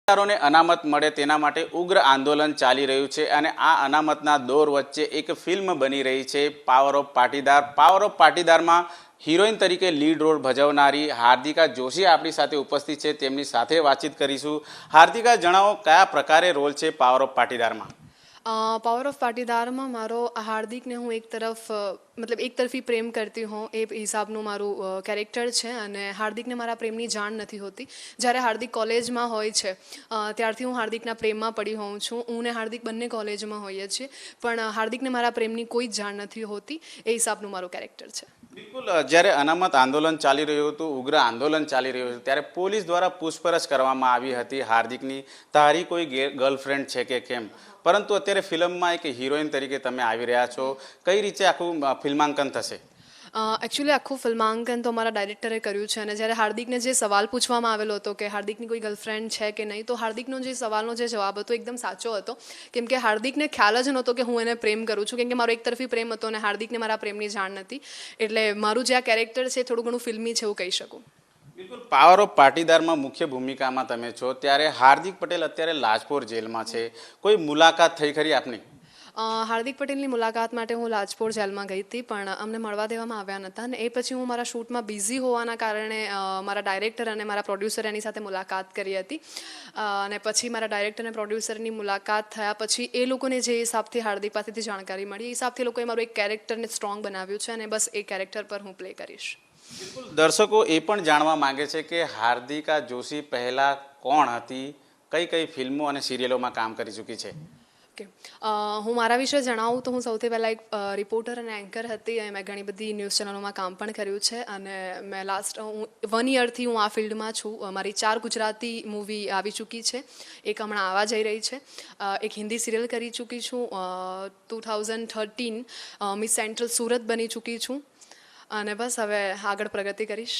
પાટીદારોને અનામત મળે તેના માટે ઉગ્ર આંદોલન ચાલી રહ્યું છે અને આ અનામતના દોર વચ્ચે એક ફિલ્મ બની રહી છે power of Patidar. Power of પાટીદારમાં હિરોઈન તરીકે લીડ રોલ ભજવનારી હાર્દિકા જોશી આપણી સાથે ઉપસ્થિત છે. તેમની સાથે વાતચીત કરીશું. હાર્દિકા, જણાવો કયા પ્રકારે રોલ છે પાવર ઓફ પાટીદારમાં? પાવર ઓફ પાટીદારમાં મારો હાર્દિકને હું એક તરફ મતલબ એક તરફી પ્રેમ કરતી હોઉં એ હિસાબનું મારું કેરેક્ટર છે અને હાર્દિકને મારા પ્રેમની જાણ નથી હોતી. જ્યારે હાર્દિક કોલેજમાં હોય છે ત્યારથી હું હાર્દિકના પ્રેમમાં પડી હોઉં છું. હું ને હાર્દિક બંને કોલેજમાં હોઈએ છીએ, પણ હાર્દિકને મારા પ્રેમની કોઈ જ જાણ નથી હોતી. એ હિસાબનું મારું કેરેક્ટર છે. બિલકુલ. જ્યારે અનામત આંદોલન ચાલી રહ્યું હતું, ઉગ્ર આંદોલન ચાલી રહ્યું હતું, ત્યારે પોલીસ દ્વારા પૂછપરછ કરવામાં આવી હતી હાર્દિકની, તારી કોઈ ગર્લફ્રેન્ડ છે કે કેમ? પરંતુ અત્યારે ફિલ્મમાં એક હિરોઈન તરીકે તમે આવી રહ્યા છો. કઈ રીતે આખું ફિલ્માંકન થશે? એકચ્યુઅલી આખું ફિલ્માંકન તો અમારા ડાયરેક્ટરે કર્યું છે અને જ્યારે હાર્દિકને જે સવાલ પૂછવામાં આવેલો હતો કે હાર્દિકની કોઈ ગર્લફ્રેન્ડ છે કે નહીં, તો હાર્દિકનો જે સવાલનો જે જવાબ હતો એકદમ સાચો હતો. કેમ કે હાર્દિકને ખ્યાલ જ નહોતો કે હું એને પ્રેમ કરું છું, કેમ કે મારો એક તરફી પ્રેમ હતો અને હાર્દિકને મારા પ્રેમની જાણ નથી. એટલે મારું જે આ કેરેક્ટર છે થોડું ઘણું ફિલ્મી છે એવું કહી શકું. બિલકુલ. પાવર ઓફ પાટીદારમાં મુખ્ય ભૂમિકામાં તમે છો, ત્યારે હાર્દિક પટેલ અત્યારે લાજપોર જેલમાં છે. કોઈ મુલાકાત થઈ ખરી આપની? હાર્દિક પટેલની મુલાકાત માટે હું લાજપોર જેલમાં ગઈ હતી, પણ અમને મળવા દેવામાં આવ્યા નહોતા અને એ પછી હું મારા શૂટમાં બિઝી હોવાના કારણે મારા ડાયરેક્ટર અને મારા પ્રોડ્યુસર એની સાથે મુલાકાત કરી હતી. અને પછી મારા ડાયરેક્ટર અને પ્રોડ્યુસરની મુલાકાત થયા પછી એ લોકોને જે હિસાબથી હાર્દિક પાસેથી જાણકારી મળી, એ હિસાબથી લોકોએ મારું એક કેરેક્ટરને સ્ટ્રોંગ બનાવ્યું છે અને બસ એ કેરેક્ટર પર હું પ્લે કરીશ. બિલકુલ. દર્શકો એ પણ જાણવા માંગે છે કે હાર્દિકા જોશી પહેલાં કોણ હતી, કઈ કઈ ફિલ્મો અને સિરિયલોમાં કામ કરી ચૂકી છે? ઓકે, હું મારા વિશે જણાવું તો હું સૌથી પહેલાં એક રિપોર્ટર અને એન્કર હતી અને મેં ઘણી બધી ન્યૂઝ ચેનલોમાં કામ પણ કર્યું છે અને મેં હું 1 યરથી હું આ ફિલ્ડમાં છું. મારી 4 ગુજરાતી મૂવી આવી ચૂકી છે, એક હમણાં આવવા જઈ રહી છે, એક હિન્દી સિરિયલ કરી ચૂકી છું, 2013 મિસ સેન્ટ્રલ સુરત બની ચૂકી છું અને બસ હવે આગળ પ્રગતિ કરીશ.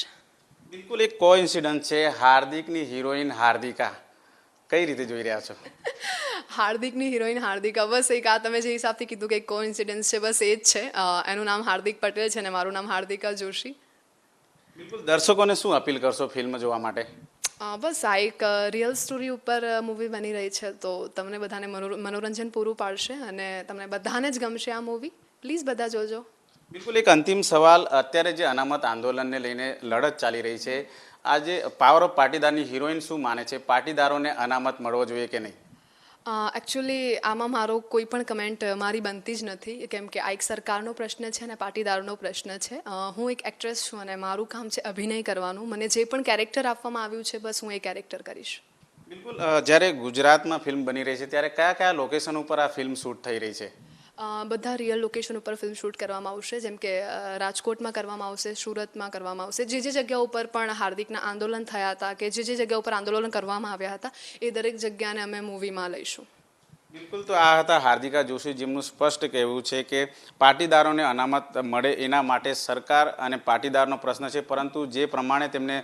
બિલકુલ. એક કોઇન્સિડન્સ છે, હાર્દિકની હિરોઈન હાર્દિકા. કઈ રીતે જોઈ રહ્યા છો? હાર્દિકની હિરોઈન હાર્દિકા, બસ એક આ તમે જે હિસાબથી કીધું કે એક કોઇન્સિડન્સ છે, બસ એ જ છે. એનું નામ હાર્દિક પટેલ છે અને મારું નામ હાર્દિકા જોશી. બિલકુલ. દર્શકોને શું અપીલ કરશો ફિલ્મ જોવા માટે? બસ આ એક રિયલ સ્ટોરી ઉપર મૂવી બની રહી છે, તો તમને બધાને મનોરંજન પૂરું પાડશે અને તમને બધાને જ ગમશે આ મૂવી. પ્લીઝ બધા જોજો. બિલકુલ. એક અંતિમ સવાલ, અત્યારે જે અનામત આંદોલનને લઈને લડત ચાલી રહી છે, આજે પાવર ઓફ પાટીદારની હિરોઈન શું માને છે, પાટીદારોને અનામત મળવો જોઈએ કે નહીં? એકચ્યુઅલી આમાં મારો કોઈ પણ કમેન્ટ મારી બનતી જ નથી, કેમ કે આ એક સરકારનો પ્રશ્ન છે અને પાટીદારોનો પ્રશ્ન છે. હું એક એક્ટ્રેસ છું અને મારું કામ છે અભિનય કરવાનું. મને જે પણ કેરેક્ટર આપવામાં આવ્યું છે બસ હું એ કેરેક્ટર કરીશ. બિલકુલ. જ્યારે ગુજરાતમાં ફિલ્મ બની રહી છે ત્યારે કયા કયા લોકેશન ઉપર આ ફિલ્મ શૂટ થઈ રહી છે? બધા રિયલ લોકેશન ઉપર ફિલ્મ શૂટ કરવામાં આવશે, જેમ કે રાજકોટમાં કરવામાં આવશે, સુરતમાં કરવામાં આવશે. જે જગ્યા ઉપર પણ હાર્દિકના આંદોલન થયા હતા કે જે જગ્યા ઉપર આંદોલન કરવામાં આવ્યા હતા એ દરેક જગ્યાને અમે મૂવીમાં લઈશું. બિલકુલ. તો આ હતા હાર્દિકા જોશી, જેમનું સ્પષ્ટ કહેવું છે કે પાટીદારોને અનામત મળે એના માટે સરકાર અને પાટીદારનો પ્રશ્ન છે, પરંતુ જે પ્રમાણે તેમને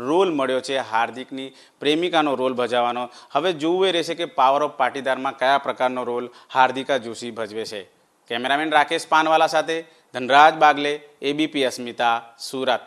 રોલ મળ્યો છે હાર્દિકની પ્રેમિકાનો રોલ ભજવવાનો, હવે જોવું એ રહેશે કે પાવર ઓફ પાટીદારમાં કયા પ્રકારનો રોલ હાર્દિકા જોશી ભજવે છે. કેમેરામેન રાકેશ પાનવાલા સાથે ધનરાજ બાગલે, ABP અસ્મિતા, સુરત.